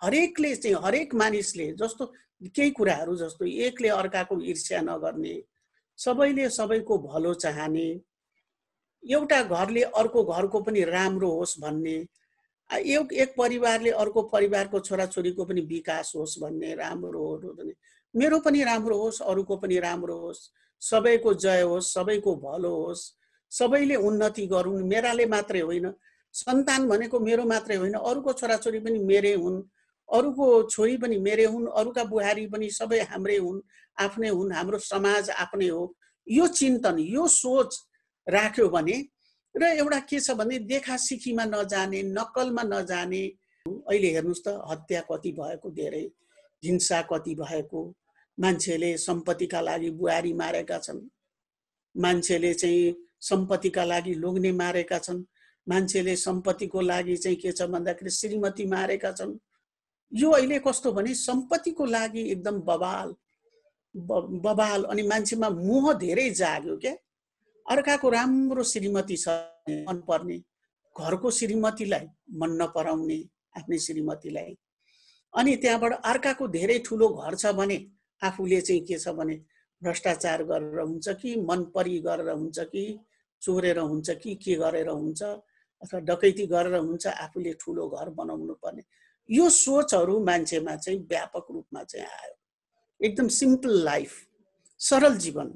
हरेकले चाहिँ हरेक मानिसले जस्तो केही कुराहरू जस्तो एकले अर्काको ईर्ष्या नगर्ने, सबैले सबैको भलो चाहने, एउटा घरले अर्को घरको पनि राम्रो होस् भन्ने, एक परिवारले अर्को परिवारको छोराछोरीको पनि विकास होस् भन्ने, राम्रो हो भने मेरो पनि राम्रो होस्, अरूको पनि राम्रो होस्, सबैको जय होस्, सबैको भलो होस्, सबैले उन्नति गरून्, मेराले मात्रै होइन, सन्तान भनेको मेरो मात्रै होइन, अरूको छोराछोरी पनि मेरै हुन्, अरूको छोरी पनि मेरै हुन्, अरूका बुहारी पनि सबै हाम्रै हुन्, आफ्नै हुन्, हाम्रो समाज आफ्नै हो। यो चिन्तन, यो सोच राख्यो भने र एउटा के छ भने देखासिखीमा नजाने, नक्कलमा नजाने। अहिले हेर्नुस् त हत्या कति भएको, धेरै हिंसा कति भएको, मान्छेले सम्पत्तिका लागि बुहारी मारेका छन्, मान्छेले चाहिँ सम्पत्तिका लागि लोग्ने मारेका छन्, मान्छेले सम्पत्तिको लागि चाहिँ के छ भन्दाखेरि श्रीमती मारेका छन्। यो अहिले कस्तो भने सम्पत्तिको लागि एकदम बबाल अनि मान्छेमा मोह धेरै जाग्यो के। अर्काको राम्रो श्रीमती छ मन पर्ने, घरको श्रीमतीलाई मन नपराउने आफ्नै श्रीमतीलाई, अनि त्यहाँबाट अर्काको धेरै ठुलो घर छ भने आफूले चाहिँ के छ भने भ्रष्टाचार गरेर हुन्छ कि मनपरी गरेर हुन्छ कि चोरेर हुन्छ कि के गरेर हुन्छ अथवा डकैती गरेर हुन्छ, आफूले ठुलो घर बनाउनु पर्ने, यो सोचहरू मान्छेमा चाहिँ व्यापक रूपमा चाहिँ आयो। एकदम सिम्पल लाइफ, सरल जीवन।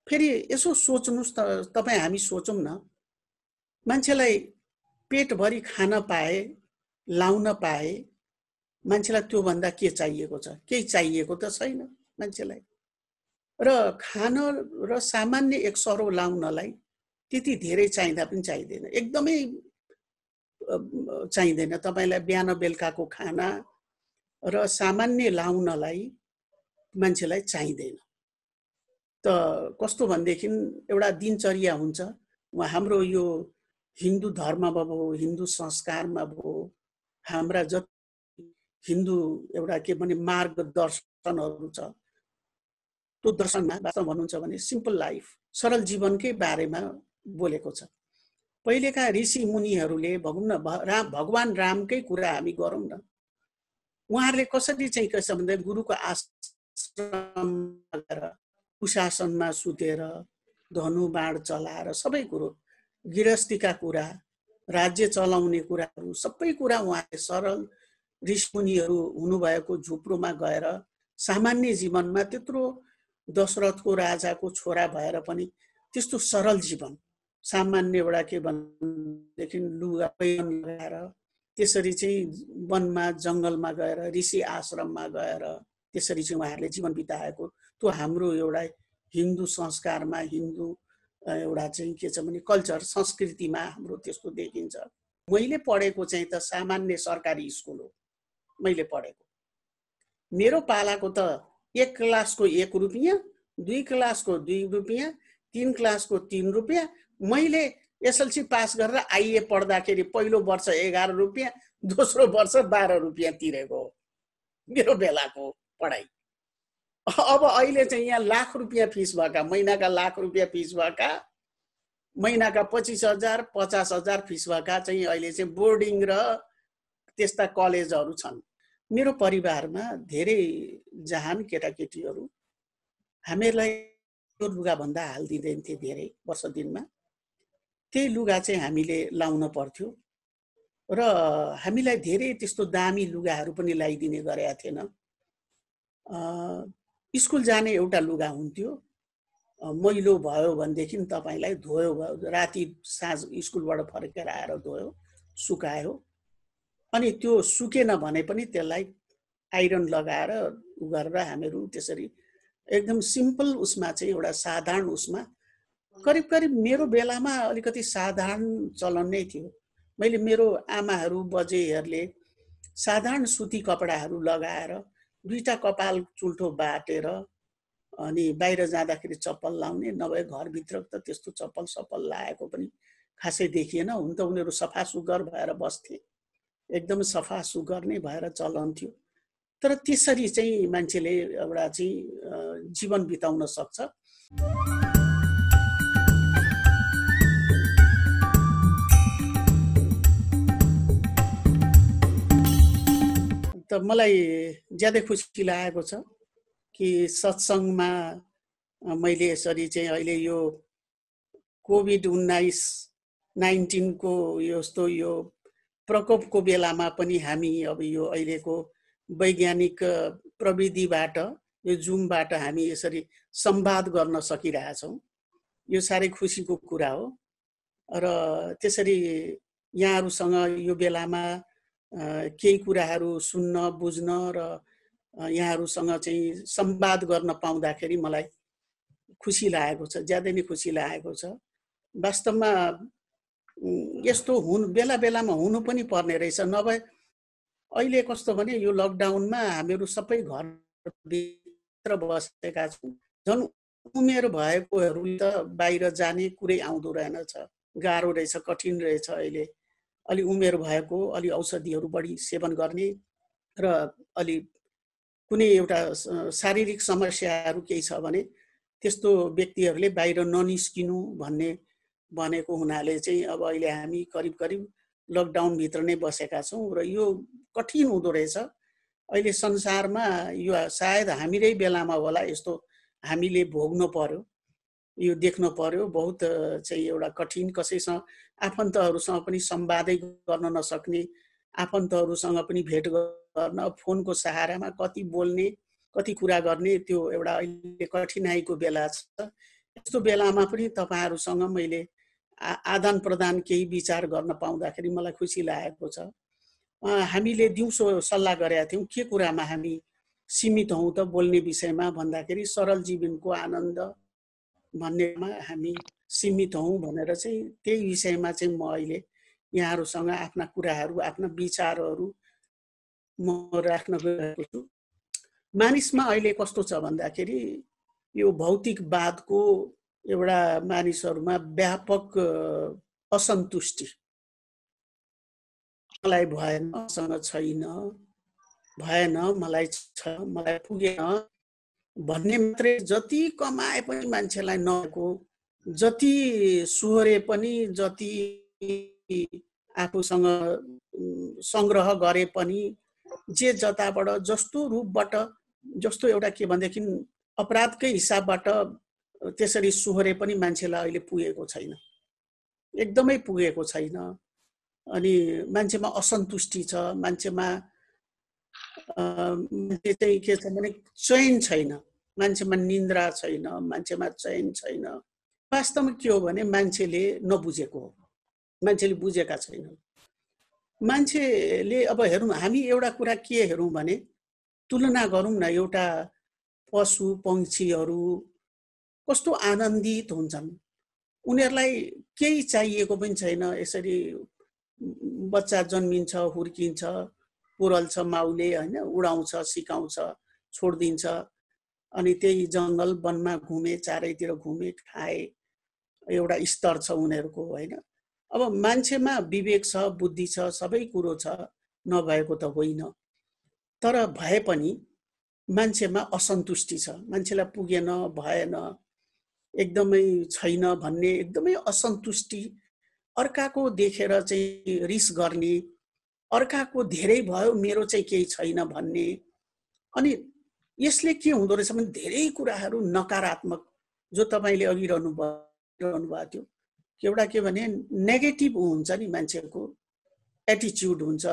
फेरि यसो सोच्नुस् त, तपाईँ हामी सोचौँ न, मान्छेलाई पेटभरि खान पाए, लाउन पाए, मान्छेलाई त्योभन्दा के चाहिएको छ? केही चाहिएको त छैन मान्छेलाई। र खान र सामान्य एक सरो लाउनलाई त्यति धेरै चाहिँदा पनि चाहिँदैन, एकदमै चाहिँदैन। तपाईँलाई बिहान बेलुकाको खाना र सामान्य लाउनलाई मान्छेलाई चाहिँदैन। त कस्तो भनेदेखि एउटा दिनचर्या हुन्छ, हाम्रो यो हिन्दू धर्ममा भयो, हिन्दू संस्कारमा भयो, हाम्रा जति हिन्दू एउटा के भने मार्गदर्शनहरू छ, त्यो दर्शनमा वास्तव भन्नुहुन्छ भने सिम्पल लाइफ, सरल जीवनकै बारेमा बोलेको छ। पहिलेका ऋषि मुनिहरूले भगौँ न भगवान रामकै कुरा हामी गरौँ न, उहाँहरूले कसरी चाहिँ के छ भन्दा गुरुको आश्रममा गएर कुशासनमा सुतेर धनु बाण चलाएर सबै कुरो, गृहस्थीका कुरा, राज्य चलाउने कुराहरू, सबै कुरा उहाँले सरल ऋषिमुनिहरू हुनुभएको झुप्रोमा गएर सामान्य जीवनमा त्यत्रो दशरथको राजाको छोरा भएर पनि त्यस्तो सरल जीवन, सामान्य एउटा के भनेदेखि लुगा पहिरन लगाएर त्यसरी चाहिँ वनमा जङ्गलमा गएर ऋषि आश्रममा गएर त्यसरी चाहिँ उहाँहरूले जीवन बिताएको, त्यो हाम्रो एउटा हिन्दू संस्कारमा, हिन्दू एउटा चाहिँ के छ भने कल्चर, संस्कृतिमा हाम्रो त्यस्तो देखिन्छ। मैले पढेको चाहिँ त सामान्य सरकारी स्कुल हो मैले पढेको। मेरो पालाको त 1 क्लासको 1 रुपियाँ, 2 क्लासको 2 रुपियाँ, 3 क्लासको 3 रुपियाँ। मैले एसएलसी पास गरेर आइए पढ्दाखेरि पहिलो वर्ष 11 रुपियाँ, दोस्रो वर्ष 12 रुपियाँ तिरेको हो मेरो बेलाको पढाइ। अब अहिले चाहिँ यहाँ लाख रुपियाँ फिस भएका, महिनाका लाख रुपियाँ फिस भएका, महिनाका 25,000 50,000 फिस भएका चाहिँ अहिले चाहिँ बोर्डिङ र त्यस्ता कलेजहरू छन्। मेरो परिवारमा धेरै जहान केटाकेटीहरू हामीलाई त्यो लुगा भन्दा हाल्दिँदैन थिए धेरै वर्ष दिनमा, त्यही लुगा चाहिँ हामीले लाउन पर्थ्यो र हामीलाई धेरै त्यस्तो दामी लुगाहरू पनि ल्याइदिने गरेका थिएन। स्कुल जाने एउटा लुगा हुन्थ्यो, मैलो भयो भनेदेखि तपाईलाई धोयो, राति साँझ स्कुलबाट फर्केर आएर धोयो, सुकायो, अनि त्यो सुकेन भने पनि त्यसलाई आइरन लगाएर उ गरेर हामीहरू त्यसरी एकदम सिम्पल उसमा चाहिँ एउटा साधारण उसमा करिब करिब मेरो बेलामा अलिकति साधारण चलन नै थियो। मैले मेरो आमाहरू बजेहरूले साधारण सुती कपडाहरू लगाएर 2टा कपाल चुल्ठो बाटेर अनि बाहिर जाँदाखेरि चप्पल लाउने, नभए घरभित्र त त्यस्तो चप्पल सप्पल लाएको पनि खासै देखिएन। हुन त उनीहरू सफा सुग्घर भएर बस्थे, एकदम सफा सुग्घर नै भएर चलन थियो। तर त्यसरी चाहिँ मान्छेले एउटा चाहिँ जीवन बिताउन सक्छ। त मलाई ज्यादै खुसी लागेको छ कि सत्सङ्गमा मैले यसरी चाहिँ अहिले यो कोभिड-19 को यस्तो यो प्रकोपको बेलामा पनि हामी अब यो अहिलेको वैज्ञानिक प्रविधिबाट यो जुमबाट हामी यसरी संवाद गर्न सकिरहेछौँ। यो साह्रै खुसीको कुरा हो र त्यसरी यहाँहरूसँग यो बेलामा केही कुराहरू सुन्न बुझ्न र यहाँहरूसँग चाहिँ संवाद गर्न पाउँदाखेरि मलाई खुसी लागेको छ, ज्यादै नै खुसी लागेको छ। वास्तवमा यस्तो बेला बेलामा हुनु पनि पर्ने रहेछ। नभए अहिले कस्तो भने यो लकडाउनमा हामीहरू सबै घरभित्र बसेका छौँ। झन् उमेर भएकोहरू त बाहिर जाने कुरै आउँदो रहेनछ, गाह्रो रहेछ, कठिन रहेछ। अहिले अलि उमेर भएको, अलि औषधिहरू बढी सेवन गर्ने र अलि कुनै एउटा शारीरिक समस्याहरू केही छ भने त्यस्तो व्यक्तिहरूले बाहिर ननिस्किनु भनेको हुनाले चाहिँ अब अहिले हामी करिब करिब लकडाउनभित्र नै बसेका छौँ र यो कठिन हुँदो रहेछ। अहिले संसारमा यो सायद हाम्रै बेलामा होला यस्तो हामीले भोग्नु पर्यो, यो देख्नु पर्यो। बहुत चाहिँ एउटा कठिन, कसैसँग आफन्तहरूसँग पनि संवादै गर्न नसक्ने, आफन्तहरूसँग पनि भेट गर्न फोनको सहारामा कति बोल्ने, कति कुरा गर्ने, त्यो एउटा अहिले कठिनाइको बेला छ। यस्तो बेलामा पनि तपाईहरुसँग मैले आदान प्रदान केही विचार गर्न पाउँदाखेरि मलाई खुसी लागेको छ। हामीले दिउँसो सल्लाह गरेका थियौं के कुरामा हामी सीमित हौं त बोल्ने विषयमा भन्दाखेरि सरल जीवनको आनन्द भन्नेमा हामी सीमित हौं भनेर चाहिँ त्यही विषयमा चाहिँ म अहिले यहाँहरुसँग आफ्ना कुराहरु, आफ्ना विचारहरु म राख्न गएको छु। मानिसमा अहिले कस्तो छ भन्दाखेरि यो भौतिकवादको एउटा मानिसहरुमा व्यापक असन्तुष्टि। मलाई भएन, सँग छैन, भएन, मलाई छ, मलाई पुगेन भन्ने मात्रै। जति कमाए पनि मान्छेलाई नएको, जति सुहरे पनि, जति आफूसँग संग्रह गरे पनि, जे जताबाट जस्तो रूपबाट, जस्तो एउटा के भनेदेखि अपराधकै हिसाबबाट त्यसरी सुहरे पनि मान्छेलाई अहिले पुगेको छैन, एकदमै पुगेको छैन। अनि मान्छेमा असन्तुष्टि छ, मान्छेमा मान्छे चाहिँ के छ भने चैन छैन, मान्छेमा निन्द्रा छैन, मान्छेमा चैन छैन। वास्तवमा के हो भने मान्छेले नबुझेको हो, मान्छेले बुझेका छैन। मान्छेले अब हेरौँ, हामी एउटा कुरा के हेरौँ भने तुलना गरौँ न, एउटा पशु पंक्षीहरू कस्तो आनन्दित हुन्छन्, उनीहरूलाई केही चाहिएको पनि छैन। यसरी बच्चा जन्मिन्छ, हुर्किन्छ, पुरल्छ माउले हैन, उडाउँछ, सिकाउँछ, छोड्दिन्छ, अनि त्यही जंगल वनमा घुमे, चारैतिर घुमे, खाए, एउटा स्तर छ उनीहरूको हैन। अब मान्छेमा विवेक छ, बुद्धि छ, सबै कुरो छ, नभएको त होइन। तर भए पनि मान्छेमा असन्तुष्टि छ, मान्छेलाई पुगेन, भएन, एकदमै छैन भन्ने एकदमै असन्तुष्टि, अर्काको देखेर चाहिँ रिस गर्ने, अर्काको धेरै भयो मेरो चाहिँ केही छैन भन्ने। अनि यसले के हुँदो रहेछ भने धेरै कुराहरू नकारात्मक, जो तपाईले अघि रहनु भएको थियो, एउटा के भने नेगेटिभ हुन्छ नि, मान्छेको एटिट्युड हुन्छ,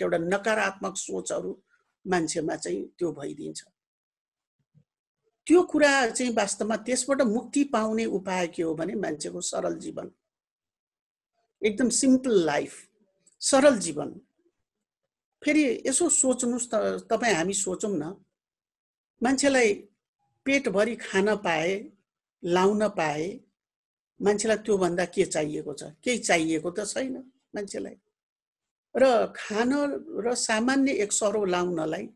एउटा नकारात्मक सोचहरू मान्छेमा चाहिँ त्यो भइदिन्छ। त्यो कुरा चाहिँ वास्तवमा त्यसबाट मुक्ति पाउने उपाय के हो भने मान्छेको सरल जीवन, एकदम सिम्पल लाइफ, सरल जीवन। फेरि यसो सोच्नुस् त, तपाई हामी सोचौं न, मान्छेलाई पेटभरि खान पाए, लाउन पाए, मान्छेलाई त्यो भन्दा के चाहिएको छ? केही चाहिएको त छैन मान्छेलाई। र खान र सामान्य एक सरो लाउनलाई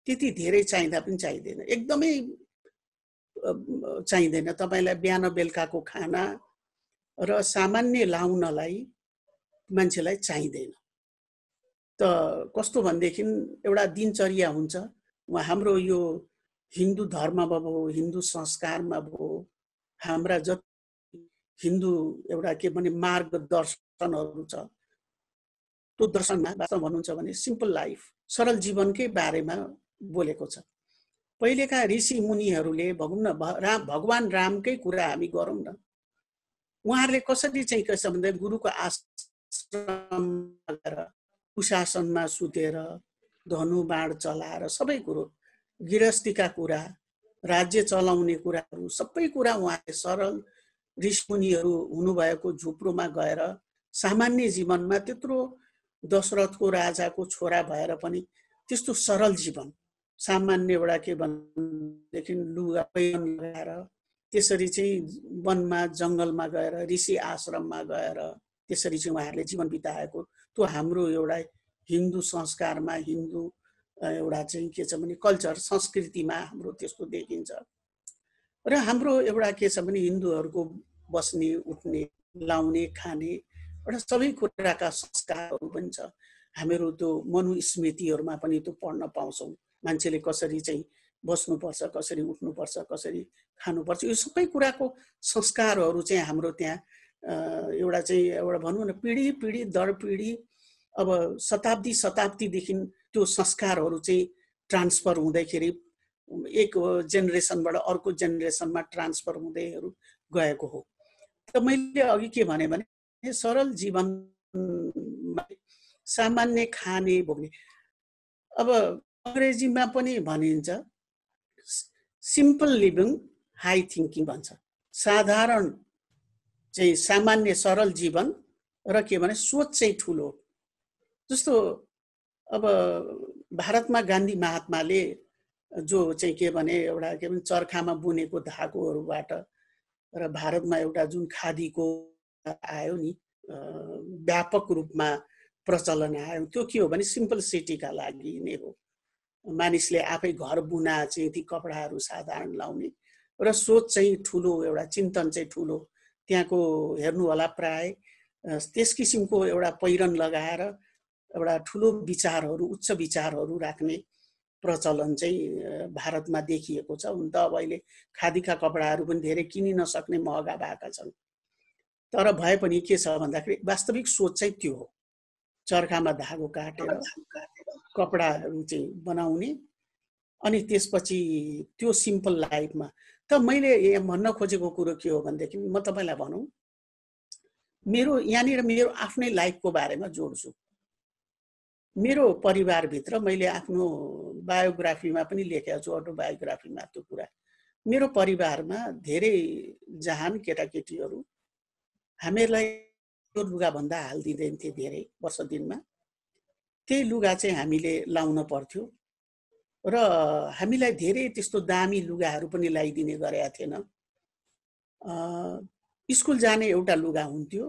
त्यति धेरै चाहिँदा पनि चाहिँदैन, एकदमै चाहिँदैन। तपाईलाई बिहान बेलुकाको खाना र सामान्य लाउनलाई मान्छेलाई चाहिँदैन। त कस्तो भनेदेखि एउटा दिनचर्या हुन्छ, हाम्रो यो हिन्दू धर्ममा भयो, हिन्दू संस्कारमा भयो, हाम्रा जति हिन्दू एउटा के भने मार्गदर्शनहरू छ, त्यो दर्शनमा वास्तव भन्नुहुन्छ भने सिम्पल लाइफ, सरल जीवनकै बारेमा बोलेको छ। पहिलेका ऋषि मुनिहरूले भगवान रामकै कुरा हामी गरौँ न, उहाँहरूले कसरी चाहिँ के छ भन्दा गुरुको आश्रममा गएर कुशासनमा सुतेर धनु बाण चलाएर सबै कुरो गृहस्थीका कुरा, राज्य चलाउने कुराहरू सबै कुरा उहाँले सरल ऋषिमुनिहरू हुनुभएको झुप्रोमा गएर सामान्य जीवनमा त्यत्रो दशरथको राजाको छोरा भएर पनि त्यस्तो सरल जीवन, सामान्य एउटा के भनेदेखि लुगा पहिरन लगाएर त्यसरी चाहिँ वनमा जङ्गलमा गएर ऋषि आश्रममा गएर त्यसरी चाहिँ उहाँहरूले जीवन बिताएको, त्यो हाम्रो एउटा हिन्दू संस्कारमा, हिन्दू एउटा चाहिँ के छ भने कल्चर संस्कृतिमा हाम्रो त्यस्तो देखिन्छ। र हाम्रो एउटा के छ भने हिन्दूहरूको बस्ने उठ्ने लाउने खाने एउटा सबै कुराका संस्कारहरू पनि छ। हामीहरू त्यो मनुस्मृतिहरूमा पनि त्यो पढ्न पाउँछौँ, मान्छेले कसरी चाहिँ बस्नुपर्छ, कसरी उठ्नुपर्छ, कसरी खानुपर्छ, यो सबै कुराको संस्कारहरू चाहिँ हाम्रो त्यहाँ एउटा भनौँ न पिँढी पिँढी दर पिँढी अब शताब्दीदेखि त्यो संस्कारहरू चाहिँ ट्रान्सफर हुँदैखेरि एक जेनेरेसनबाट अर्को जेनेरेसनमा ट्रान्सफर हुँदैहरू गएको हो। त मैले अघि के भने सरल जीवनमा सामान्य खाने भोग्ने, अब अङ्ग्रेजीमा पनि भनिन्छ सिम्पल लिभिङ हाई थिङ्किङ भन्छ। साधारण चाहिँ सामान्य सरल जीवन र के भने सोच चाहिँ ठुलो। जस्तो अब भारतमा गान्धी महात्माले जो चाहिँ के भने एउटा के भने चर्खामा बुनेको धागोहरूबाट र भारतमा एउटा जुन खादीको आयो नि व्यापक रूपमा प्रचलन आयो, त्यो के हो भने सिम्पल सिटीका लागि नै हो। मानिसले आफै घर बुना चाहिँ ती कपडाहरू साधारण लाउने र सोच चाहिँ ठुलो, एउटा चिन्तन चाहिँ ठुलो। त्यहाँको हेर्नु होला प्राय त्यस किसिमको एउटा पहिरन लगाएर एउटा ठुलो विचारहरू, उच्च विचारहरू राख्ने प्रचलन चाहिँ भारतमा देखिएको छ। हुन त अब अहिले खादीका कपडाहरू पनि धेरै किनि नसक्ने महँगा भएका छन्, तर भए पनि के छ भन्दाखेरि वास्तविक सोच चाहिँ त्यो हो, चर्खामा धागो काटेर कपडाहरू चाहिँ बनाउने अनि त्यसपछि त्यो सिम्पल लाइफमा। त मैले यहाँ भन्न खोजेको कुरो के हो भनेदेखि म तपाईँलाई भनौँ, यहाँनिर मेरो आफ्नै लाइफको बारेमा जोड्छु। मेरो परिवारभित्र मैले आफ्नो बायोग्राफीमा पनि लेखेको छु, अटोबायोग्राफीमा त्यो कुरा। मेरो परिवारमा धेरै जहान केटाकेटीहरू हामीहरूलाई त्यो लुगा भन्दा हालिदिँदैन्थे धेरै वर्ष दिनमा। त्यही लुगा चाहिँ हामीले लाउन पर्थ्यो र हामीलाई धेरै त्यस्तो दामी लुगाहरू पनि लगाइदिने गरेका थिएन। स्कुल जाने एउटा लुगा हुन्थ्यो,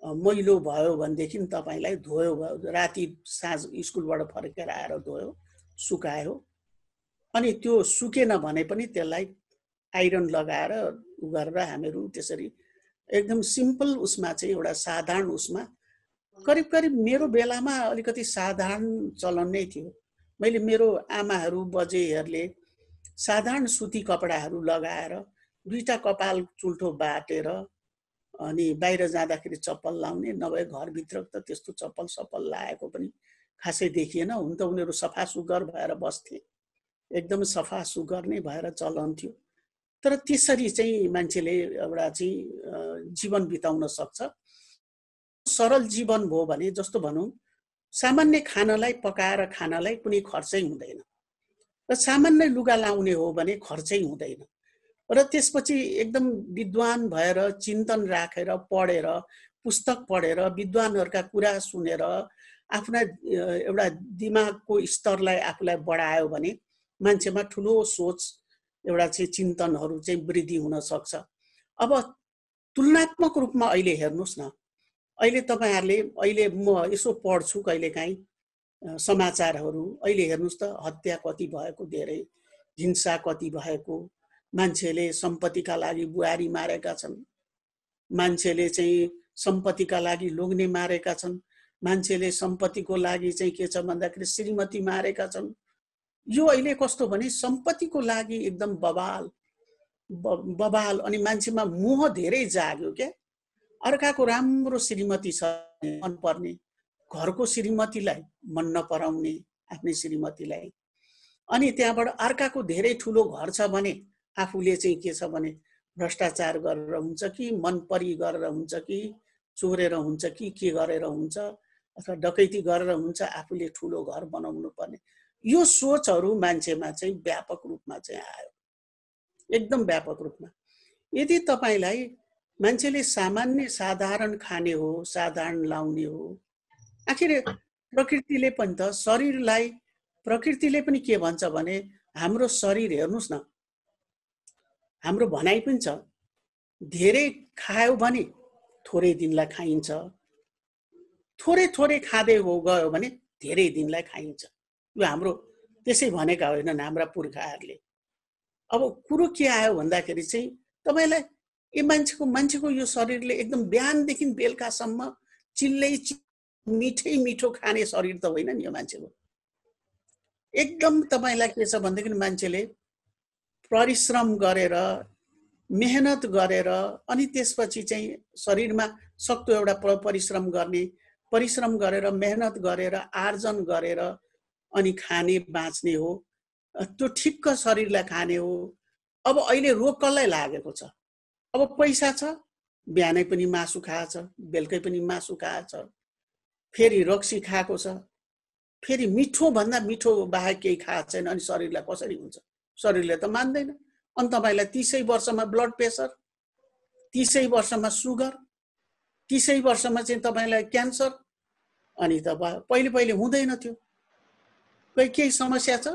मैलो भयो भनेदेखि तपाईँलाई धोयो, राति साँझ स्कुलबाट फर्केर आएर धोयो, सुकायो, अनि त्यो सुकेन भने पनि त्यसलाई आइरन लगाएर गरेर हामीहरू त्यसरी एकदम सिम्पल उसमा चाहिँ एउटा साधारण उसमा करिब करिब मेरो बेलामा अलिकति साधारण चलन नै थियो। मैले मेरो आमाहरू बजेहरूले साधारण सुती कपडाहरू लगाएर दुईटा कपाल चुल्ठो बाटेर अनि बाहिर जाँदाखेरि चप्पल लाउने, नभए घरभित्र त त्यस्तो चप्पल सप्पल लगाएको पनि खासै देखिएन। हुन त उनीहरू सफा सुग्घर भएर बस्थे, एकदम सफा सुग्घर नै भएर चलन थियो। तर त्यसरी चाहिँ मान्छेले एउटा चाहिँ जीवन बिताउन सक्छ। सरल जीवन भयो भने जस्तो भनौँ सामान्य खानालाई पकाएर खानालाई कुनै खर्चै हुँदैन र सामान्य लुगा लाउने हो भने खर्चै हुँदैन र त्यसपछि एकदम विद्वान भएर चिन्तन राखेर पढेर पुस्तक पढेर विद्वानहरूका कुरा सुनेर आफ्ना एउटा दिमागको स्तरलाई आफूलाई बढायो भने मान्छेमा ठुलो सोच एउटा चाहिँ चिन्तनहरू चाहिँ वृद्धि हुन सक्छ। अब तुलनात्मक रूपमा अहिले हेर्नुहोस् न, अहिले तपाईहरुले अहिले म यसो पढ्छु कहिलेकाहीँ समाचारहरू, अहिले हेर्नुस् त हत्या कति भएको, धेरै हिंसा कति भएको, मान्छेले सम्पत्तिका लागि बुहारी मारेका छन्, मान्छेले चाहिँ सम्पत्तिका लागि लोग्ने मारेका छन्, मान्छेले सम्पत्तिको लागि चाहिँ के छ भन्दाखेरि श्रीमती मारेका छन्। यो अहिले कस्तो भने सम्पत्तिको लागि एकदम बवाल अनि मान्छेमा मोह धेरै जाग्यो के। अर्काको राम्रो श्रीमती छ मन पर्ने, घरको श्रीमतीलाई मन नपराउने, आफ्नै श्रीमतीलाई। अनि त्यहाँबाट अर्काको धेरै ठुलो घर छ भने आफूले चाहिँ के छ भने भ्रष्टाचार गरेर हुन्छ कि मनपरी गरेर हुन्छ कि चोरेर हुन्छ कि के गरेर हुन्छ अथवा डकैती गरेर हुन्छ आफूले ठुलो घर बनाउनु पर्ने, यो सोचहरू मान्छेमा चाहिँ व्यापक रूपमा चाहिँ आयो, एकदम व्यापक रूपमा। यदि तपाईलाई मान्छेले सामान्य साधारण खाने हो, साधारण लाउने हो, आखिर प्रकृतिले पनि त शरीरलाई, प्रकृतिले पनि के भन्छ भने हाम्रो शरीर हेर्नुस् न, हाम्रो भनाइ पनि छ, धेरै खायो भने थोरै दिनलाई खाइन्छ, थोरै थोरै खाँदै गयो भने धेरै दिनलाई खाइन्छ। यो हाम्रो त्यसै भनेका होइनन् हाम्रा पुर्खाहरूले। अब कुरो के आयो भन्दाखेरि चाहिँ तपाईलाई यो मान्छेको यो शरीरले एकदम बिहानदेखि बेलुकासम्म चिल्लै मिठै मिठो खाने शरीर त होइन नि यो मान्छेको। एकदम तपाईलाई के छ भनेदेखि मान्छेले परिश्रम गरेर मेहनत गरेर अनि त्यसपछि चाहिँ शरीरमा सक्दो एउटा परिश्रम गर्ने, परिश्रम गरेर मेहनत गरेर आर्जन गरेर अनि खाने बाँच्ने हो, त्यो ठिक्क शरीरलाई खाने हो। अब अहिले रोग कसलाई लागेको छ? अब पैसा छ, बिहानै पनि मासु खाएछ, बेलुकै पनि मासु खाएछ, फेरि रक्सी खाएको छ, फेरि मिठो भन्दा मिठो बाहेक केही खाएको छैन, अनि शरीरलाई कसरी हुन्छ? शरीरले त मान्दैन। अनि तपाईलाई 30 वर्षमा ब्लड प्रेसर, 30 वर्षमा सुगर, 30 वर्षमा चाहिँ तपाईलाई क्यान्सर, अनि त पहिले पहिले हुँदैन थियो। केही समस्या छ?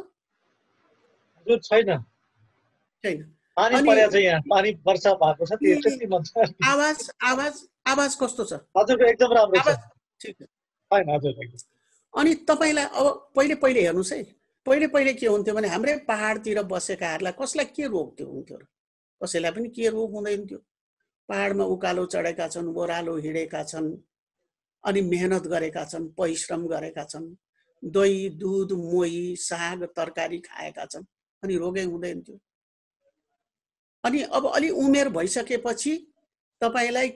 जो छैन छैन। पानी पर्या छ, यहाँ पानी वर्षा भएको छ, त्यति मात्र। आवाज कस्तो छ? हजुरको एकदम राम्रो छ। ठीक छ। हैन हजुर। अनि तपाईलाई अब पहिले पहिले हेर्नुस् है, पहिले पहिले के हुन्थ्यो भने हाम्रै पहाडतिर बसेकाहरूलाई कसलाई के रोग हुन्थ्यो र? कसैलाई पनि के रोग हुँदैन थियो। पहाडमा उकालो चढेका छन्, ओह्रालो हिँडेका छन्, अनि मेहनत गरेका छन्, परिश्रम गरेका छन्, दही दुध मोही साग तरकारी खाएका छन्, अनि रोगै हुँदैन थियो। अनि अब अलि उमेर भइसकेपछि तपाईलाई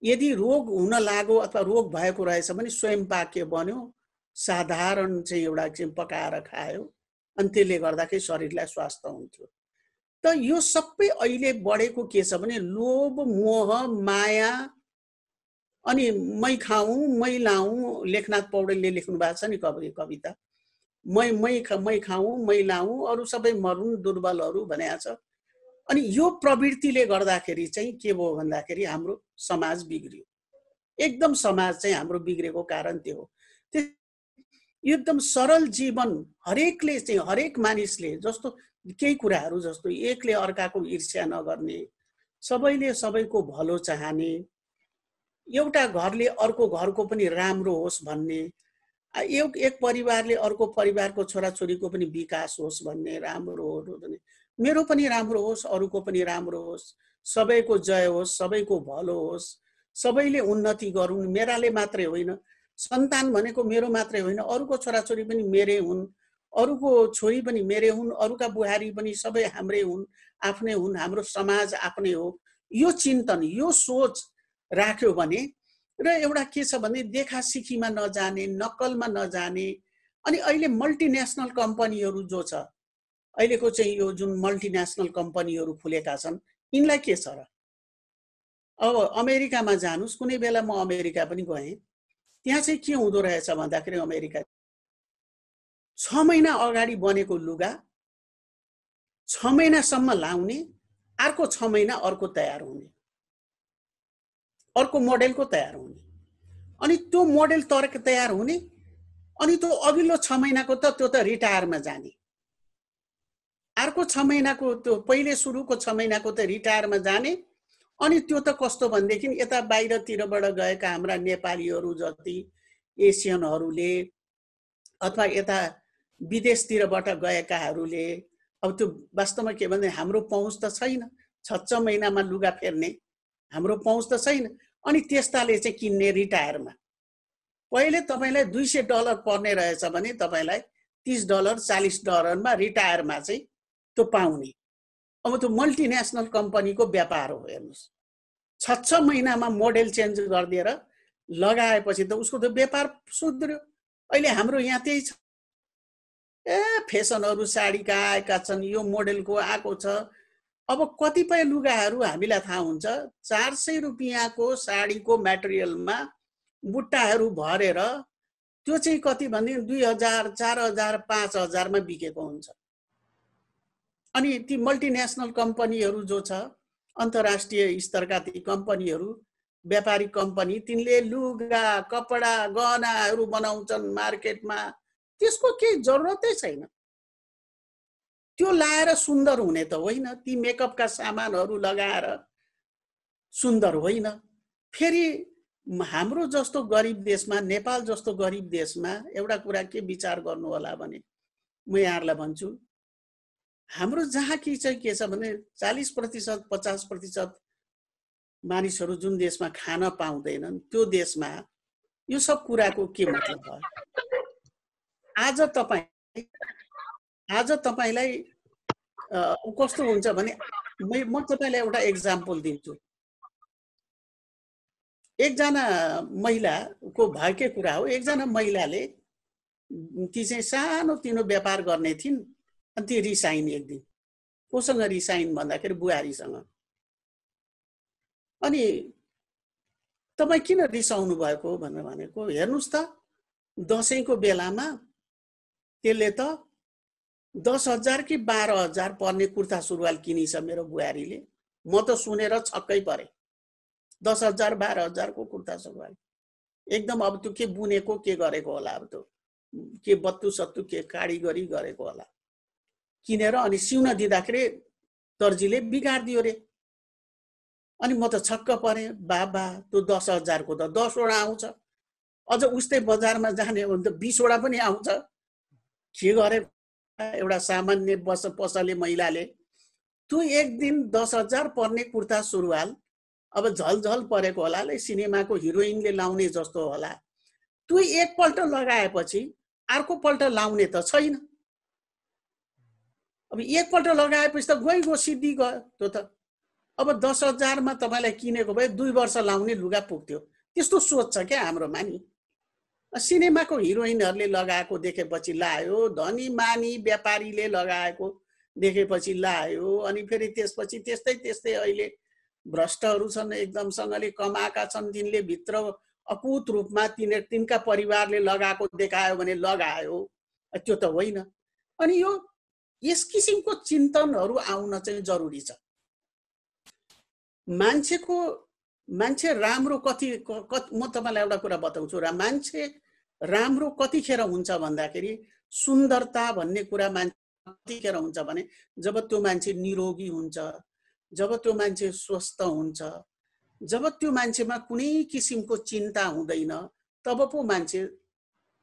यदि रोग हुन लाग्यो अथवा रोग भएको रहेछ भने स्वयं पाक्य बन्यो, साधारण चाहिँ एउटा चाहिँ पकाएर खायो, अनि त्यसले गर्दाखेरि शरीरलाई स्वास्थ्य हुन्थ्यो। त यो सबै अहिले बढेको के छ भने लोभ मोह माया, अनि मै खाऊँ मै लाऊँ, लेखनाथ पौडेलले लेख्नु भएको छ नि कविता, मै खाऊँ मै लाऊँ अरू सबै मरुन् दुर्बलहरू भनेको छ। अनि यो प्रवृत्तिले गर्दाखेरि चाहिँ के भयो भन्दाखेरि हाम्रो समाज बिग्रियो, एकदम समाज चाहिँ हाम्रो बिग्रेको कारण त्यो हो। एकदम सरल जीवन हरेकले चाहिँ हरेक मानिसले जस्तो केही कुराहरू जस्तो एकले अर्काको ईर्ष्या नगर्ने, सबैले सबैको भलो चाहने, एउटा घरले अर्को घरको पनि राम्रो होस् भन्ने, एक परिवारले अर्को परिवारको छोराछोरीको पनि विकास होस् भन्ने, राम्रो हो भने मेरो पनि राम्रो होस्, अरूको पनि राम्रो होस्, सबैको जय होस्, सबैको भलो होस्, सबैले उन्नति गरून्, मेराले मात्रै होइन, सन्तान भनेको मेरो मात्रै होइन, अरूको छोराछोरी पनि मेरै हुन्, अरूको छोरी पनि मेरै हुन्, अरूका बुहारी पनि सबै हाम्रै हुन्, आफ्नै हुन्, हाम्रो समाज आफ्नै हो। यो चिन्तन यो सोच राख्यो भने र एउटा के छ भने देखासिखीमा नजाने, नक्कलमा नजाने, अनि अहिले मल्टिनेसनल कम्पनीहरू जो छ, अहिलेको चाहिँ यो जुन मल्टिनेसनल कम्पनीहरू खुलेका छन्, यिनलाई के छ र? अब अमेरिकामा जानुस्, कुनै बेला म अमेरिका पनि गएँ, त्यहाँ चाहिँ के हुँदो रहेछ भन्दाखेरि अमेरिका 6 महिना अगाडि बनेको लुगा 6 महिनासम्म लाउने, अर्को 6 महिना अर्को तयार हुने, अर्को मोडेलको तयार हुने, अनि त्यो मोडेल तयार हुने, अनि त्यो अघिल्लो 6 महिनाको त त्यो त रिटायरमा जाने, अर्को 6 महिनाको त्यो पहिले सुरुको 6 महिनाको त रिटायरमा जाने। अनि त्यो त कस्तो भन्देखि यता बाहिरतिरबाट गएका हाम्रा नेपालीहरू जति एसियनहरूले अथवा यता विदेशतिरबाट गएकाहरूले, अब त्यो वास्तवमा के भने हाम्रो पहुँच त छैन, 6 महिनामा लुगा फेर्ने हाम्रो पहुँच त छैन, अनि त्यस्ताले चाहिँ किन्ने रिटायरमा। पहिले तपाईलाई $200 पर्ने रहेछ भने तपाईलाई $30 $40 रिटायरमा चाहिँ त्यो पाउने। अब त्यो मल्टिनेसनल कम्पनीको व्यापार हो। हेर्नुस्, 6 महिनामा मोडेल चेन्ज गरिदिएर लगाएपछि त उसको त व्यापार सुध्रियो। अहिले हाम्रो यहाँ त्यही छ, फेसनहरू साडीका आएका छन्, यो मोडेलको आएको छ। अब कतिपय लुगाहरू हामीलाई थाहा हुन्छ 400 रुपियाँको साडीको मटेरियलमा बुट्टाहरू भरेर त्यो चाहिँ कति भने 2000, 4000, 5000 मा बिकेको हुन्छ। अनि ती मल्टिनेसनल कम्पनीहरू जो छ, अन्तर्राष्ट्रिय स्तरका ती कम्पनीहरू, व्यापारिक कम्पनी, तिनले लुगा, कपडा, गहनाहरू बनाउँछन् मार्केटमा। त्यसको केही जरुरतै छैन। त्यो लाएर सुन्दर हुने त होइन, ती मेकअपका सामानहरू लगाएर सुन्दर होइन। फेरि हाम्रो जस्तो गरिब देशमा, नेपाल जस्तो गरिब देशमा एउटा कुरा के विचार गर्नु होला भने म यहाँहरुलाई भन्छु, हाम्रो जहाँ के छ भने 40%, 50% मानिसहरू जुन देशमा खान पाउँदैनन् त्यो देशमा यो सब कुराको के मतलब भयो? आज तपाईलाई कस्तो हुन्छ भने म तपाईलाई एउटा एक्जाम्पल दिन्छु। एकजना महिलाको भएकै कुरा हो। एकजना महिलाले ती चाहिँ सानो तिनो व्यापार गर्ने थिइन्, अनि ती रिसाइन् एक दिन। कोसँग रिसाइन् भन्दाखेरि बुहारीसँग। अनि तपाई किन रिसाउनु भएको भनेर भनेको, हेर्नुस् त दशैंको बेलामा त्यसले त 10,000 कि 12,000 पर्ने कुर्ता सुरुवाल किनिछ मेरो बुहारीले। म त सुनेर छक्कै परे। 10,000 12,000 को कुर्ता सुरुवाल एकदम। अब त्यो के बुनेको के गरेको होला, अब त्यो के बत्तु सत्तु के कारीगरी गरेको होला। किनेर अनि सिउन दिँदाखेरि दर्जीले बिगार्दियो रे। अनि म त छक्क परे। बाबा त्यो 10,000 को त 10 वटा आउँछ, अझ उस्तै बजारमा जाने हो भने त 20 वटा पनि आउँछ। के गरे एउटा सामान्य पसले महिलाले त्यो एक दिन 10,000 पर्ने कुर्ता सुरुवाल अब झलझल परेको होला, सिनेमाको हिरोइनले लाउने जस्तो होला। त्यो एकपल्ट लगाएपछि अर्को पल्ट लाउने त छैन। अब एकपल्ट लगाएपछि त गइगयो, सिद्धि गयो त्यो त। अब 10,000 मा तपाईलाई किनेको भए 2 वर्ष लाउने लुगा पुग्थ्यो। त्यस्तो सोच छ क्या हाम्रोमा नि। सिनेमाको हिरोइनहरुले लगाएको देखेपछि लायो, धनी मानी व्यापारीले लगाएको देखेपछि लायो। अनि फेरि त्यसपछि त्यस्तै अहिले भ्रष्टहरू छन्, एकदमसँगले कमाएका छन्, तिनले भित्र अकुत रूपमा तिनका परिवारले लगाएको देखायो भने लगायो। त्यो त होइन। अनि यो यस किसिमको चिन्तनहरू आउन चाहिँ जरुरी छ। मान्छे राम्रो कति म तपाईलाई एउटा कुरा बताउँछु। मान्छे राम्रो कतिखेर हुन्छ भन्दाखेरि सुन्दरता भन्ने कुरा मान्छे कतिखेर हुन्छ भने जब त्यो मान्छे निरोगी हुन्छ, जब त्यो मान्छे स्वस्थ हुन्छ, जब त्यो मान्छेमा कुनै किसिमको चिन्ता हुँदैन, तब पो मान्छे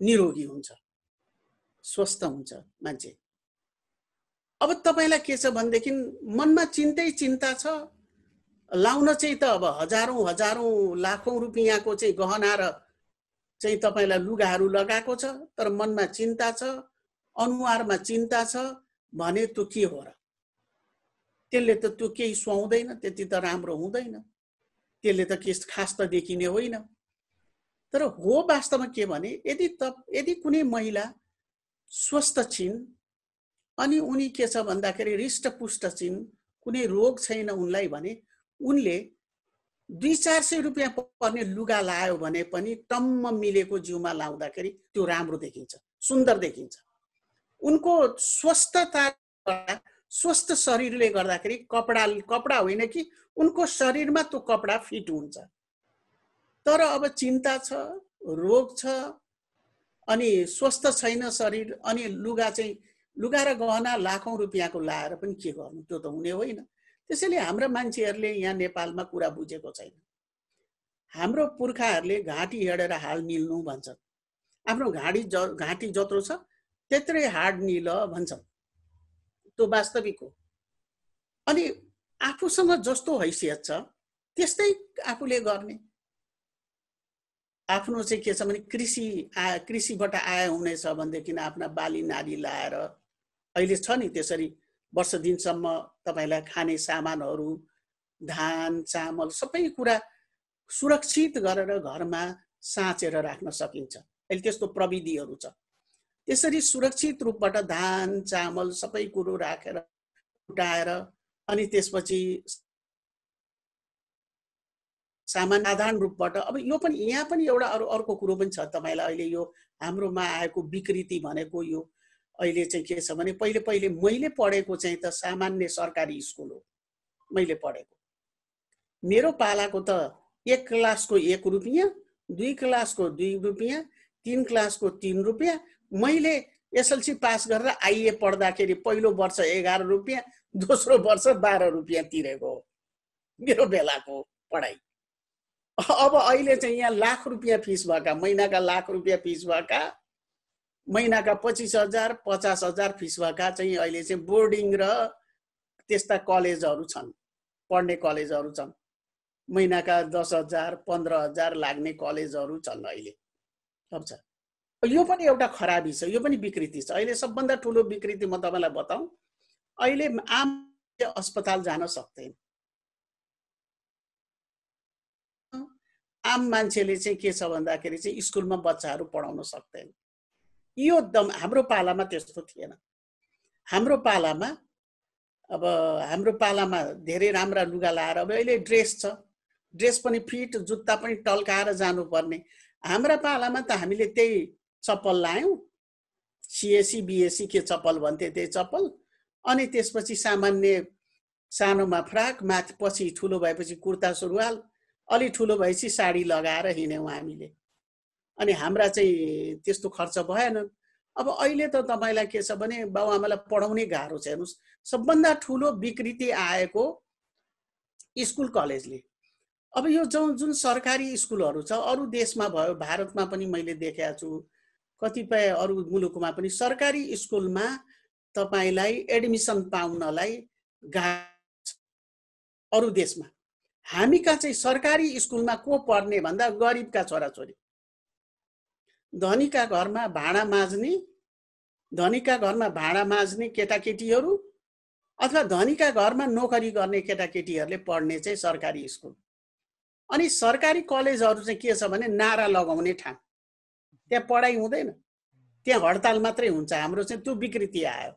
निरोगी हुन्छ, स्वस्थ हुन्छ मान्छे। अब तपाईलाई के छ भनेदेखि मनमा चिन्ता छ, लाउन चाहिँ त अब हजारौं लाखौं रुपैयाँको चाहिँ गहना र चाहिँ तपाईलाई लुगाहरू लगाएको छ, तर मनमा चिन्ता छ, अनुहारमा चिन्ता छ भने त्यो के हो र? त्यसले त त्यो केही सुहाउँदैन, त्यति त राम्रो हुँदैन, त्यसले त के खास त देखिने होइन। तर हो वास्तवमा के भने यदि कुनै महिला स्वस्थ छिन् अनि उनी के छ भन्दाखेरि हृष्टपुष्ट छिन्, कुनै रोग छैन उनलाई भने उनले 200-400 रुपैयाँ पर्ने लुगा लायो भने पनि टम्म मिलेको जिउमा लाउँदाखेरि त्यो राम्रो देखिन्छ, सुन्दर देखिन्छ। उनको स्वस्थ शरीरले गर्दाखेरि कपडा होइन कि उनको शरीरमा त्यो कपडा फिट हुन्छ। तर अब चिन्ता छ, रोग छ, अनि स्वस्थ छैन शरीर, अनि लुगा र गहना लाखौं रुपैयाँको लाएर पनि के गर्नु? त्यो त हुने होइन। त्यसैले हाम्रा मान्छेहरूले यहाँ नेपालमा कुरा बुझेको छैन। हाम्रो पुर्खाहरूले घाँटी हेडेर हाल निल्नु भन्छन्। आफ्नो घाँटी जत्रो छ त्यत्रै हाड निल भन्छन्। त्यो वास्तविक हो। अनि आफूसँग जस्तो हैसियत छ त्यस्तै आफूले गर्ने। आफ्नो चाहिँ के छ भने कृषिबाट आय हुनेछ भनेदेखि आफ्ना बाली नाली लाएर अहिले छ नि त्यसरी वर्ष दिनसम्म तपाईलाई खाने सामानहरू, धान चामल सबै कुरा सुरक्षित गरेर घरमा साँचेर राख्न सकिन्छ। अहिले त्यस्तो प्रविधिहरू छ। त्यसरी सुरक्षित रूपबाट धान चामल सबै कुरो राखेर उठाएर अनि त्यसपछि साधारण रूपबाट अब यो पनि यहाँ पनि एउटा अर्को कुरो पनि छ तपाईलाई अहिले यो हाम्रोमा आएको विकृति भनेको यो अहिले चाहिँ के छ भने पहिले मैले पढेको चाहिँ त सामान्य सरकारी स्कुल हो मैले पढेको मेरो पालाको त 1 क्लासको 1 रुपैयाँ 2 क्लासको 2 रुपैयाँ 3 क्लासको 3 रुपैयाँ मैले एसएलसी पास गरेर आइए पढ्दाखेरि पहिलो वर्ष 11 रुपैयाँ दोस्रो वर्ष 12 रुपैयाँ तिरेको मेरो बेलाको पढाइ अब अहिले चाहिँ यहाँ लाख रुपैयाँ फिस भएका महिनाका लाख रुपैयाँ फिस भएका महिनाका 25,000 50,000 फिस भएका चाहिँ अहिले चाहिँ बोर्डिङ र त्यस्ता कलेजहरू छन् पढ्ने कलेजहरू छन् महिनाका 10,000 15,000 लाग्ने कलेजहरू छन् अहिले अब छ यो पनि एउटा खराबी छ यो पनि विकृति छ अहिले सबभन्दा ठुलो विकृति म तपाईलाई बताऊं अहिले आम अस्पताल जान सक्दैन आम मान्छेले चाहिँ के छ भन्दाखेरि चाहिँ स्कुलमा बच्चाहरू पढाउन सक्दैन यो हाम्रो पालामा त्यस्तो थिएन हाम्रो पालामा धेरै राम्रा लुगा लाएर अब अहिले ड्रेस पनि फिट जुत्ता पनि टल्काएर जानुपर्ने हाम्रा पालामा त हामीले त्यही चप्पल लायौं सीएससी बीएससी के चप्पल भन्थे त्यही चप्पल अनि त्यसपछि सामान्य सानोमा फ्राक माथि पछि ठुलो भएपछि कुर्ता सुरुवाल अलि ठुलो भएपछि साडी लगाएर हिँड्यौं हामीले अनि हाम्रा चाहिँ त्यस्तो खर्च भएन अब अहिले त तपाईलाई के छ भने बाबुआमालाई पढाउने गाह्रो छ हेर्नुस् सबभन्दा ठुलो विकृति आएको स्कुल कलेजले अब यो जुन सरकारी स्कुलहरू छ अरु देशमा भयो भारतमा पनि मैले देखेको छु कतिपय अरु मुलुकमा पनि सरकारी स्कुलमा तपाईलाई एडमिसन पाउनलाई गाह्रो अरु देशमा हामीका चाहिँ सरकारी स्कुलमा को पढ्ने भन्दा गरिबका छोराछोरी धनीका घरमा भाडा माझ्ने केटाकेटीहरू अथवा धनीका घरमा नोकरी गर्ने केटाकेटीहरूले पढ्ने चाहिँ सरकारी स्कुल अनि सरकारी कलेजहरू चाहिँ के छ भने नारा लगाउने ठाउँ त्यहाँ पढाइ हुँदैन त्यहाँ हडताल मात्रै हुन्छ हाम्रो चाहिँ त्यो विकृति आयो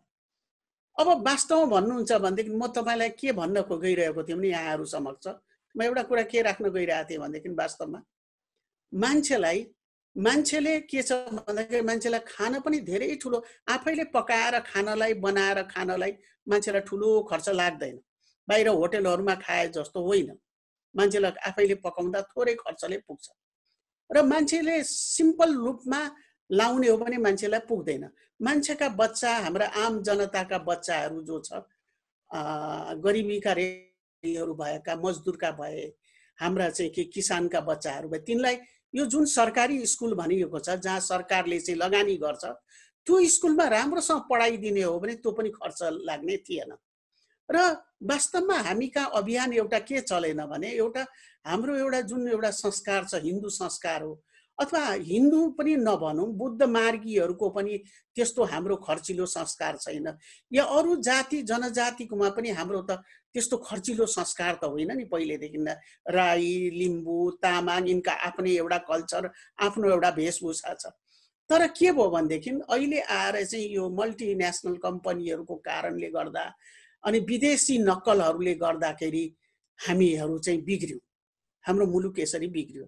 अब वास्तवमा भन्नुहुन्छ भनेदेखि म तपाईलाई के भन्न गइरहेको थिएँ भने यहाँहरु समक्ष म एउटा कुरा के राख्न गइरहेको थिएँ भनेदेखि वास्तवमा मान्छेले के छ भन्दाखेरि मान्छेलाई खान पनि धेरै ठुलो आफैले पकाएर खानलाई बनाएर खानलाई मान्छेलाई ठुलो खर्च लाग्दैन बाहिर होटलहरुमा खाए जस्तो होइन मान्छेलाई आफैले पकाउँदा थोरै खर्चले पुग्छ र मान्छेले सिम्पल रूपमा लाउने हो भने मान्छेलाई पुग्दैन मान्छेका बच्चा हाम्रा आम जनताका बच्चाहरू जो छ गरिबीका रेलीहरू भएका मजदुरका भए हाम्रा चाहिँ के किसानका बच्चाहरू भए तिनलाई यो जुन सरकारी स्कुल भनिएको छ जहाँ सरकारले चाहिँ लगानी गर्छ त्यो स्कुलमा राम्रोसँग पढाइ दिने हो भने त्यो पनि खर्च लाग्ने थिएन र वास्तवमा हामीका अभियान एउटा के चलेन भने एउटा हाम्रो एउटा जुन एउटा संस्कार छ हिन्दू संस्कार हो अथवा हिन्दू पनि नभनौं बुद्ध मार्गीहरूको पनि त्यस्तो हाम्रो खर्चिलो संस्कार छैन या अरु जाति जनजातिकोमा पनि हाम्रो त त्यस्तो खर्चिलो संस्कार त होइन नि पहिलेदेखि नै राई लिम्बू तामाङ यिनका आफ्नै एउटा कल्चर आफ्नो एउटा वेशभूषा छ तर के भयो भनेदेखि अहिले आएर चाहिँ यो मल्टिनेशनल कम्पनीहरूको कारणले गर्दा अनि विदेशी नक्कलहरूले गर्दाखेरि हामीहरू चाहिँ बिग्रियौं हाम्रो मुलुक यसरी बिग्रियो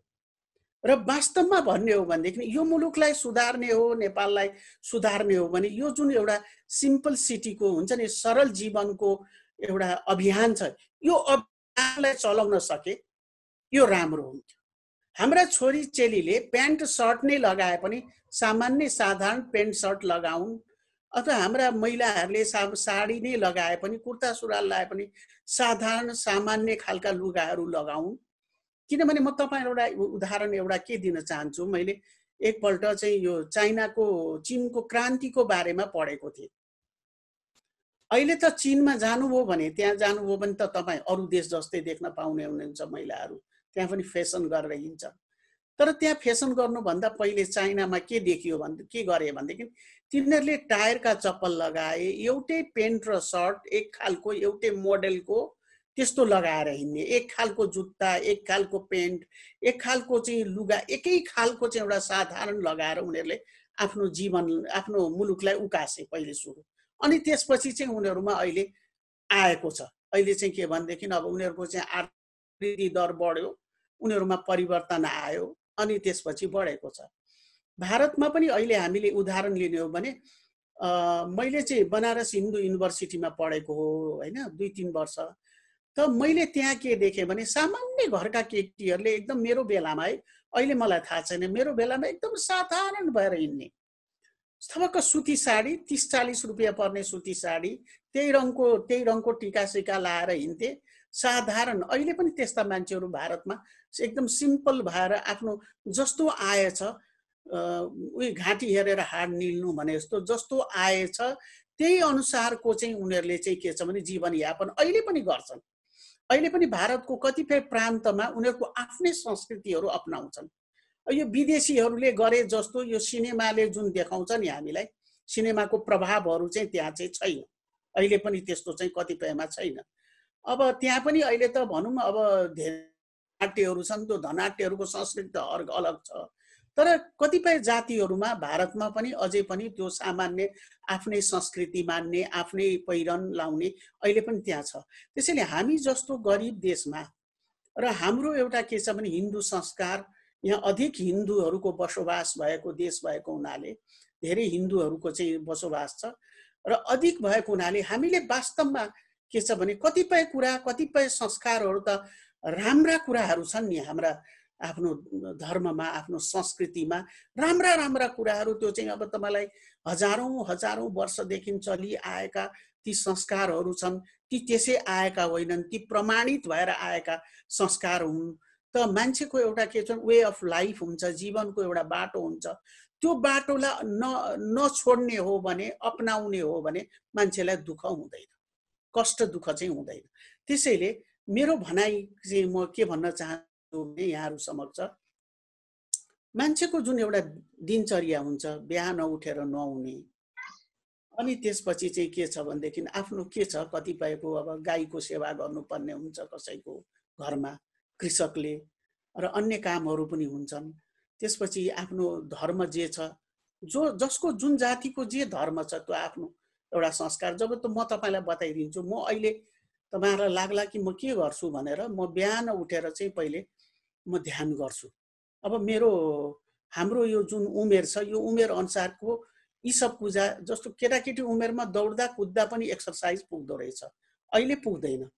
र वास्तवमा भन्ने हो भनेदेखि यो मुलुकलाई सुधार्ने हो नेपाललाई सुधार्ने हो भने यो जुन एउटा सिम्पल सिटीको हुन्छ नि सरल जीवनको एउटा अभियान छ यो अभियानलाई चलाउन सके यो राम्रो हुन्थ्यो हाम्रा छोरी चेलीले प्यान्ट शर्ट नै लगाए पनि सामान्य साधारण प्यान्ट शर्ट लगाउन् अथवा हाम्रा महिलाहरूले साडी नै लगाए पनि कुर्ता सुरुवाल लगाए पनि साधारण सामान्य खालका लुगाहरू लगाउन् किनभने म तपाईहरुलाई उदाहरण एउटा के दिन चाहन्छु मैले एकपल्ट चाहिँ यो चीनको क्रान्तिको बारेमा पढेको थिएँ अहिले त चीनमा जानुभयो भने त्यहाँ जानुभयो भने त तपाई अरु देश जस्तै देख्न पाउने हुनुहुन्छ महिलाहरू त्यहाँ पनि फेसन गरेर हिँड्छ तर त्यहाँ फेसन गर्नु भन्दा पहिले चाइनामा के देखियो भन्दा के गरे भनेदेखि तिनीहरूले टायरका चप्पल लगाए एउटै पेन्ट र सर्ट एक खालको एउटै मोडेलको त्यस्तो लगाएर हिँड्ने एक खालको जुत्ता एक खालको पेन्ट एक खालको चाहिँ लुगा एकै खालको चाहिँ एउटा साधारण लगाएर उनीहरूले आफ्नो जीवन आफ्नो मुलुकलाई उकासे पहिले सुरु। अनि त्यसपछि चाहिँ उनीहरूमा अहिले आएको छ। अहिले चाहिँ के भनेदेखि अब उनीहरूको चाहिँ आर्थिक वृद्धि दर बढ्यो, उनीहरूमा परिवर्तन आयो, अनि त्यसपछि बढेको छ। भारतमा पनि अहिले हामीले उदाहरण लिने हो भने मैले चाहिँ बनारस हिन्दू युनिभर्सिटीमा पढेको हो हैन 2-3 वर्ष। त मैले त्यहाँ के देखेँ भने सामान्य घरका केटीहरूले एकदम मेरो बेलामा है, अहिले मलाई थाहा छैन, मेरो बेलामा एकदम साधारण भएर हिँड्ने थपक्क सुती साडी 30-40 रुपियाँ पर्ने सुती साडी, त्यही रङको टीका सिका लाएर हिँड्थे साधारण। अहिले पनि त्यस्ता मान्छेहरू भारतमा एकदम सिम्पल भएर आफ्नो जस्तो आएछ उही घाँटी हेरेर हाड निल्नु भने जस्तो जस्तो आएछ त्यही अनुसारको चाहिँ उनीहरूले चाहिँ के छ भने जीवनयापन अहिले पनि गर्छन्। अहिले पनि भारतको कतिपय प्रान्तमा उनीहरूको आफ्नै संस्कृतिहरू अपनाउँछन्। यो विदेशीहरूले गरे जस्तो यो सिनेमाले जुन देखाउँछ नि हामीलाई, सिनेमाको प्रभावहरू चाहिँ त्यहाँ चाहिँ छैन, अहिले पनि त्यस्तो चाहिँ कतिपयमा छैन। अब त्यहाँ पनि अहिले त भनौँ अब धेरै नाट्यहरू छन्, त्यो धनाट्यहरूको संस्कृति त अलग छ। तर कतिपय जातिहरूमा भारतमा पनि अझै पनि त्यो सामान्य आफ्नै संस्कृति मान्ने, आफ्नै पहिरन लाउने अहिले पनि त्यहाँ छ। त्यसैले हामी जस्तो गरिब देशमा र हाम्रो एउटा के छ भने हिन्दू संस्कार, यहाँ अधिक हिन्दूहरूको बसोबास भएको देश भएको हुनाले धेरै हिन्दूहरूको चाहिँ बसोबास छ र अधिक भएको हुनाले हामीले वास्तवमा के छ भने कतिपय कुरा, कतिपय संस्कारहरू त राम्रा कुराहरू छन् नि हाम्रा आफ्नो धर्ममा, आफ्नो संस्कृतिमा राम्रा कुराहरू। त्यो चाहिँ अब तपाईलाई हजारौं वर्षदेखि चलिआएका ती संस्कारहरू छन्, ती त्यसै आएका होइनन्, ती प्रमाणित भएर आएका संस्कार हुन्। त मान्छेको एउटा के छ वे अफ लाइफ हुन्छ, जीवनको एउटा बाटो हुन्छ। त्यो बाटोलाई नछोड्ने हो भने, अपनाउने हो भने मान्छेलाई दुःख हुँदैन, कष्ट दुःख चाहिँ हुँदैन। त्यसैले मेरो भनाइ चाहिँ म के भन्न चाहन्छु यहाँहरु समक्ष, मान्छेको जुन एउटा दिनचर्या हुन्छ, बिहान उठेर नुहाउने, अनि त्यसपछि चाहिँ के छ भनेदेखि आफ्नो के छ कतिपयको अब गाईको सेवा गर्नुपर्ने हुन्छ कसैको घरमा, कृषकले, र अन्य कामहरू पनि हुन्छन्। त्यसपछि आफ्नो धर्म जे छ, जसको जुन जातिको जे धर्म छ त्यो आफ्नो एउटा संस्कार। जब त म तपाईलाई बताइदिन्छु, म अहिले तपाईहरुलाई लाग्ला कि म के गर्छु भनेर, म बिहान उठेर चाहिँ पहिले म ध्यान गर्छु। अब हाम्रो यो जुन उमेर छ, यो उमेर अनुसारको यी सब पूजा, जस्तो केटाकेटी उमेरमा दौड्दा कुद्दा पनि एक्सरसाइज पुग्दो रहेछ, अहिले पुग्दैन।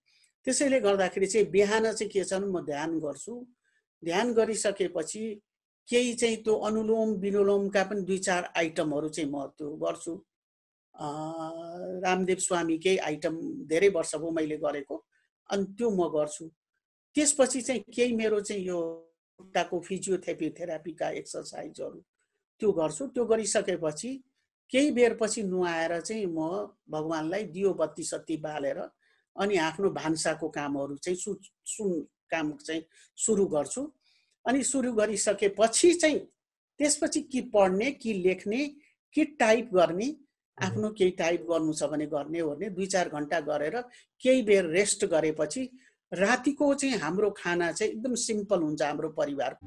त्यसैले गर्दाखेरि चाहिँ बिहान चाहिँ के छ भने म ध्यान गर्छु। ध्यान गरिसकेपछि केही चाहिँ त्यो अनुलोम विलोमका पनि 2-4 आइटमहरू चाहिँ म त्यो गर्छु। रामदेव स्वामीकै आइटम धेरै वर्ष भयो मैले गरेको, अनि त्यो म गर्छु। त्यसपछि चाहिँ केही मेरो चाहिँ यो खुट्टाको फिजियोथेरापीका एक्सरसाइजहरू त्यो गर्छु। त्यो गरिसकेपछि केही बेरपछि नुहाएर चाहिँ म भगवानलाई दियो बत्ती सत्ती बालेर अनि आफ्नो भान्साको कामहरू चाहिँ काम चाहिँ सुरु गर्छु। अनि सुरु गरिसकेपछि चाहिँ त्यसपछि कि पढ्ने, कि लेख्ने, कि टाइप गर्ने, आफ्नो केही टाइप गर्नु छ भने गर्ने ओर्ने 2-4 घण्टा गरेर केही बेर रेस्ट गरेपछि रातिको चाहिँ हाम्रो खाना चाहिँ एकदम सिम्पल हुन्छ हाम्रो परिवार।